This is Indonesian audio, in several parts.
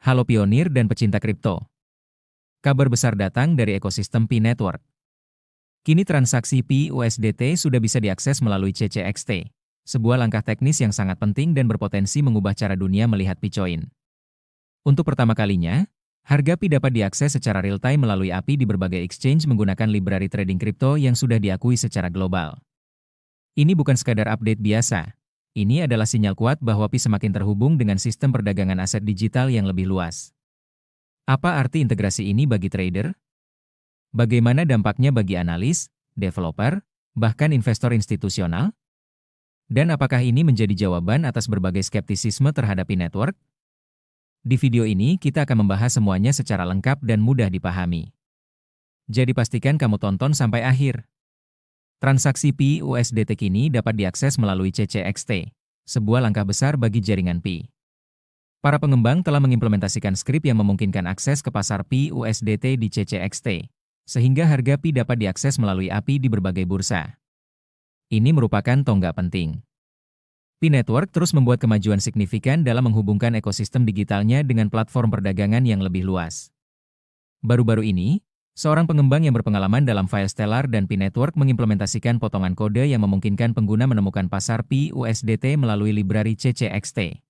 Halo pionir dan pecinta kripto. Kabar besar datang dari ekosistem Pi Network. Kini transaksi Pi USDT sudah bisa diakses melalui CCXT, sebuah langkah teknis yang sangat penting dan berpotensi mengubah cara dunia melihat Picoin. Untuk pertama kalinya, harga Pi dapat diakses secara real-time melalui API di berbagai exchange menggunakan library trading kripto yang sudah diakui secara global. Ini bukan sekadar update biasa. Ini adalah sinyal kuat bahwa Pi semakin terhubung dengan sistem perdagangan aset digital yang lebih luas. Apa arti integrasi ini bagi trader? Bagaimana dampaknya bagi analis, developer, bahkan investor institusional? Dan apakah ini menjadi jawaban atas berbagai skeptisisme terhadap Pi Network? Di video ini kita akan membahas semuanya secara lengkap dan mudah dipahami. Jadi pastikan kamu tonton sampai akhir. Transaksi Pi USDT kini dapat diakses melalui CCXT, sebuah langkah besar bagi jaringan Pi. Para pengembang telah mengimplementasikan skrip yang memungkinkan akses ke pasar Pi USDT di CCXT, sehingga harga Pi dapat diakses melalui API di berbagai bursa. Ini merupakan tonggak penting. Pi Network terus membuat kemajuan signifikan dalam menghubungkan ekosistem digitalnya dengan platform perdagangan yang lebih luas. Baru-baru ini, seorang pengembang yang berpengalaman dalam file Stellar dan Pi Network mengimplementasikan potongan kode yang memungkinkan pengguna menemukan pasar Pi USDT melalui library CCXT.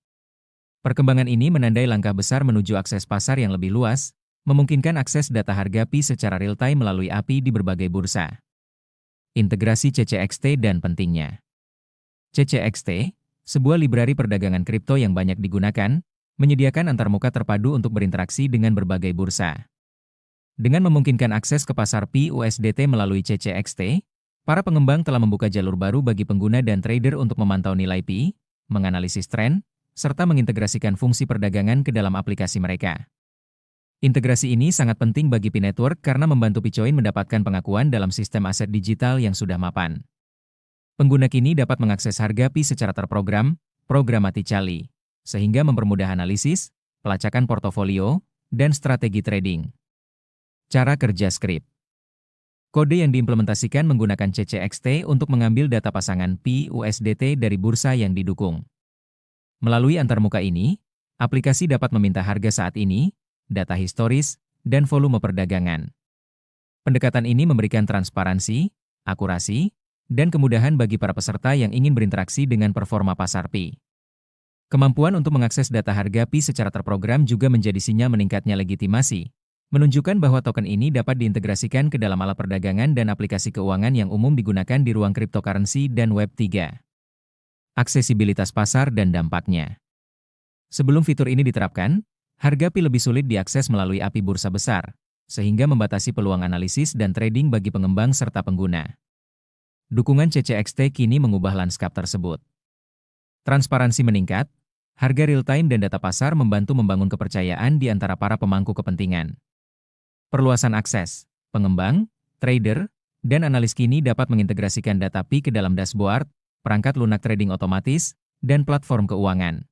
Perkembangan ini menandai langkah besar menuju akses pasar yang lebih luas, memungkinkan akses data harga Pi secara real-time melalui API di berbagai bursa. Integrasi CCXT dan pentingnya. CCXT, sebuah library perdagangan kripto yang banyak digunakan, menyediakan antarmuka terpadu untuk berinteraksi dengan berbagai bursa. Dengan memungkinkan akses ke pasar Pi USDT melalui CCXT, para pengembang telah membuka jalur baru bagi pengguna dan trader untuk memantau nilai Pi, menganalisis tren, serta mengintegrasikan fungsi perdagangan ke dalam aplikasi mereka. Integrasi ini sangat penting bagi Pi Network karena membantu Picoin mendapatkan pengakuan dalam sistem aset digital yang sudah mapan. Pengguna kini dapat mengakses harga Pi secara terprogram, programatically, sehingga mempermudah analisis, pelacakan portofolio, dan strategi trading. Cara kerja skrip. Kode yang diimplementasikan menggunakan CCXT untuk mengambil data pasangan Pi USDT dari bursa yang didukung. Melalui antarmuka ini, aplikasi dapat meminta harga saat ini, data historis, dan volume perdagangan. Pendekatan ini memberikan transparansi, akurasi, dan kemudahan bagi para peserta yang ingin berinteraksi dengan performa pasar Pi. Kemampuan untuk mengakses data harga Pi secara terprogram juga menjadi sinyal meningkatnya legitimasi, menunjukkan bahwa token ini dapat diintegrasikan ke dalam alat perdagangan dan aplikasi keuangan yang umum digunakan di ruang cryptocurrency dan Web3. Aksesibilitas pasar dan dampaknya. Sebelum fitur ini diterapkan, harga Pi lebih sulit diakses melalui API bursa besar, sehingga membatasi peluang analisis dan trading bagi pengembang serta pengguna. Dukungan CCXT kini mengubah lanskap tersebut. Transparansi meningkat, harga real-time dan data pasar membantu membangun kepercayaan di antara para pemangku kepentingan. Perluasan akses, pengembang, trader, dan analis kini dapat mengintegrasikan data Pi ke dalam dashboard, perangkat lunak trading otomatis, dan platform keuangan.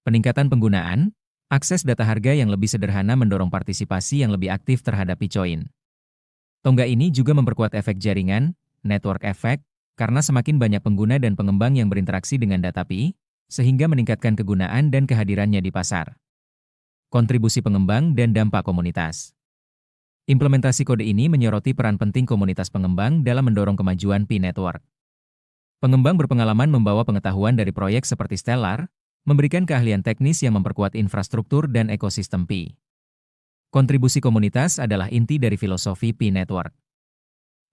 Peningkatan penggunaan, akses data harga yang lebih sederhana mendorong partisipasi yang lebih aktif terhadap Picoin. Tonggak ini juga memperkuat efek jaringan, network effect, karena semakin banyak pengguna dan pengembang yang berinteraksi dengan data Pi, sehingga meningkatkan kegunaan dan kehadirannya di pasar. Kontribusi pengembang dan dampak komunitas. Implementasi kode ini menyoroti peran penting komunitas pengembang dalam mendorong kemajuan Pi Network. Pengembang berpengalaman membawa pengetahuan dari proyek seperti Stellar, memberikan keahlian teknis yang memperkuat infrastruktur dan ekosistem Pi. Kontribusi komunitas adalah inti dari filosofi Pi Network.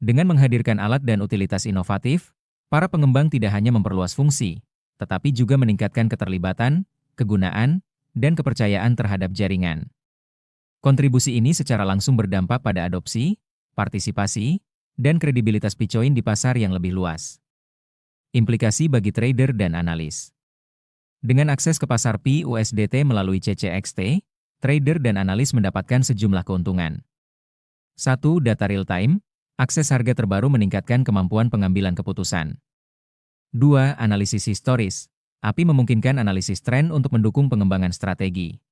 Dengan menghadirkan alat dan utilitas inovatif, para pengembang tidak hanya memperluas fungsi, tetapi juga meningkatkan keterlibatan, kegunaan, dan kepercayaan terhadap jaringan. Kontribusi ini secara langsung berdampak pada adopsi, partisipasi, dan kredibilitas Picoin di pasar yang lebih luas. Implikasi bagi trader dan analis. Dengan akses ke pasar Pi USDT melalui CCXT, trader dan analis mendapatkan sejumlah keuntungan. 1. Data real-time, akses harga terbaru meningkatkan kemampuan pengambilan keputusan. 2. Analisis historis, API memungkinkan analisis tren untuk mendukung pengembangan strategi.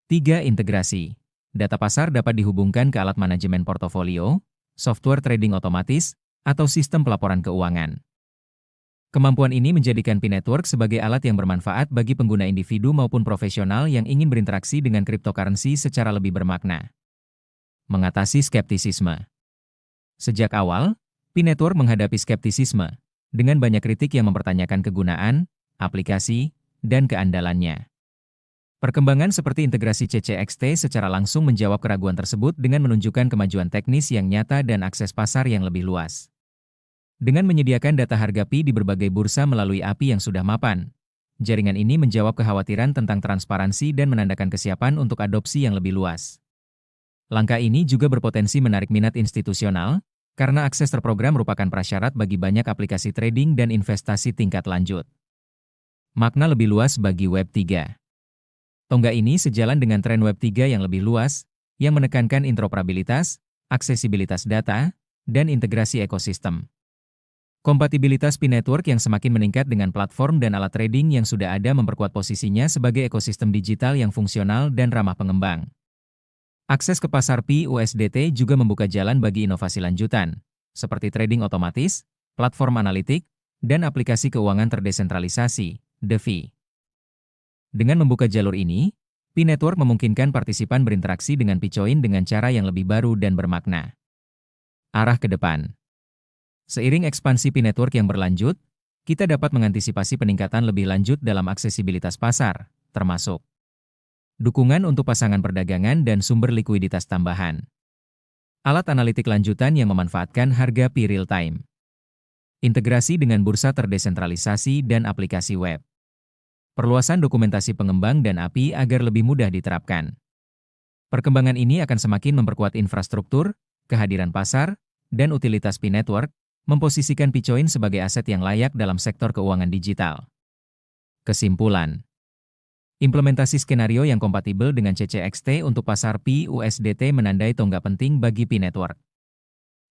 3. Integrasi, data pasar dapat dihubungkan ke alat manajemen portofolio, software trading otomatis, atau sistem pelaporan keuangan. Kemampuan ini menjadikan Pi Network sebagai alat yang bermanfaat bagi pengguna individu maupun profesional yang ingin berinteraksi dengan cryptocurrency secara lebih bermakna. Mengatasi skeptisisme. Sejak awal, Pi Network menghadapi skeptisisme, dengan banyak kritik yang mempertanyakan kegunaan, aplikasi, dan keandalannya. Perkembangan seperti integrasi CCXT secara langsung menjawab keraguan tersebut dengan menunjukkan kemajuan teknis yang nyata dan akses pasar yang lebih luas. Dengan menyediakan data harga Pi di berbagai bursa melalui API yang sudah mapan, jaringan ini menjawab kekhawatiran tentang transparansi dan menandakan kesiapan untuk adopsi yang lebih luas. Langkah ini juga berpotensi menarik minat institusional, karena akses terprogram merupakan prasyarat bagi banyak aplikasi trading dan investasi tingkat lanjut. Makna lebih luas bagi Web 3. Tonggak ini sejalan dengan tren Web 3 yang lebih luas, yang menekankan interoperabilitas, aksesibilitas data, dan integrasi ekosistem. Kompatibilitas Pi Network yang semakin meningkat dengan platform dan alat trading yang sudah ada memperkuat posisinya sebagai ekosistem digital yang fungsional dan ramah pengembang. Akses ke pasar Pi USDT juga membuka jalan bagi inovasi lanjutan, seperti trading otomatis, platform analitik, dan aplikasi keuangan terdesentralisasi, DeFi. Dengan membuka jalur ini, Pi Network memungkinkan partisipan berinteraksi dengan Picoin dengan cara yang lebih baru dan bermakna. Arah ke depan. Seiring ekspansi Pi Network yang berlanjut, kita dapat mengantisipasi peningkatan lebih lanjut dalam aksesibilitas pasar, termasuk dukungan untuk pasangan perdagangan dan sumber likuiditas tambahan. Alat analitik lanjutan yang memanfaatkan harga Pi real-time. Integrasi dengan bursa terdesentralisasi dan aplikasi web. Perluasan dokumentasi pengembang dan API agar lebih mudah diterapkan. Perkembangan ini akan semakin memperkuat infrastruktur, kehadiran pasar, dan utilitas Pi Network, memposisikan Picoin sebagai aset yang layak dalam sektor keuangan digital. Kesimpulan. Implementasi skenario yang kompatibel dengan CCXT untuk pasar Pi USDT menandai tonggak penting bagi Pi Network.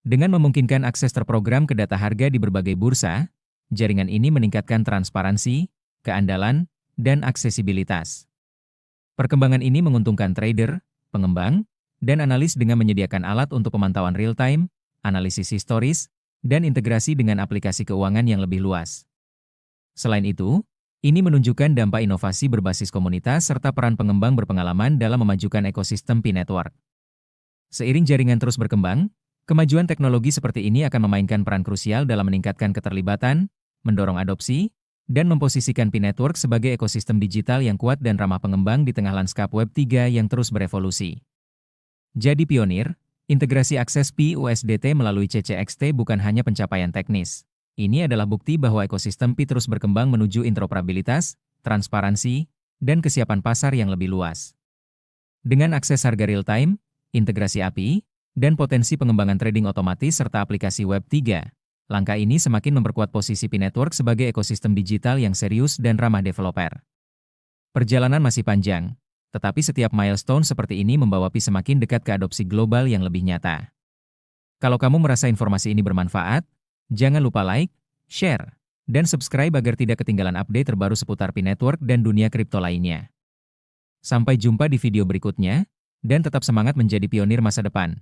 Dengan memungkinkan akses terprogram ke data harga di berbagai bursa, jaringan ini meningkatkan transparansi, keandalan, dan aksesibilitas. Perkembangan ini menguntungkan trader, pengembang, dan analis dengan menyediakan alat untuk pemantauan real-time, analisis historis, dan integrasi dengan aplikasi keuangan yang lebih luas. Selain itu, ini menunjukkan dampak inovasi berbasis komunitas serta peran pengembang berpengalaman dalam memajukan ekosistem Pi Network. Seiring jaringan terus berkembang, kemajuan teknologi seperti ini akan memainkan peran krusial dalam meningkatkan keterlibatan, mendorong adopsi, dan memposisikan Pi Network sebagai ekosistem digital yang kuat dan ramah pengembang di tengah lanskap Web 3 yang terus berevolusi. Jadi pionir, integrasi akses Pi USDT melalui CCXT bukan hanya pencapaian teknis. Ini adalah bukti bahwa ekosistem Pi terus berkembang menuju interoperabilitas, transparansi, dan kesiapan pasar yang lebih luas. Dengan akses harga real-time, integrasi API, dan potensi pengembangan trading otomatis serta aplikasi Web 3, langkah ini semakin memperkuat posisi Pi Network sebagai ekosistem digital yang serius dan ramah developer. Perjalanan masih panjang, tetapi setiap milestone seperti ini membawa Pi semakin dekat ke adopsi global yang lebih nyata. Kalau kamu merasa informasi ini bermanfaat, jangan lupa like, share, dan subscribe agar tidak ketinggalan update terbaru seputar Pi Network dan dunia kripto lainnya. Sampai jumpa di video berikutnya, dan tetap semangat menjadi pionir masa depan.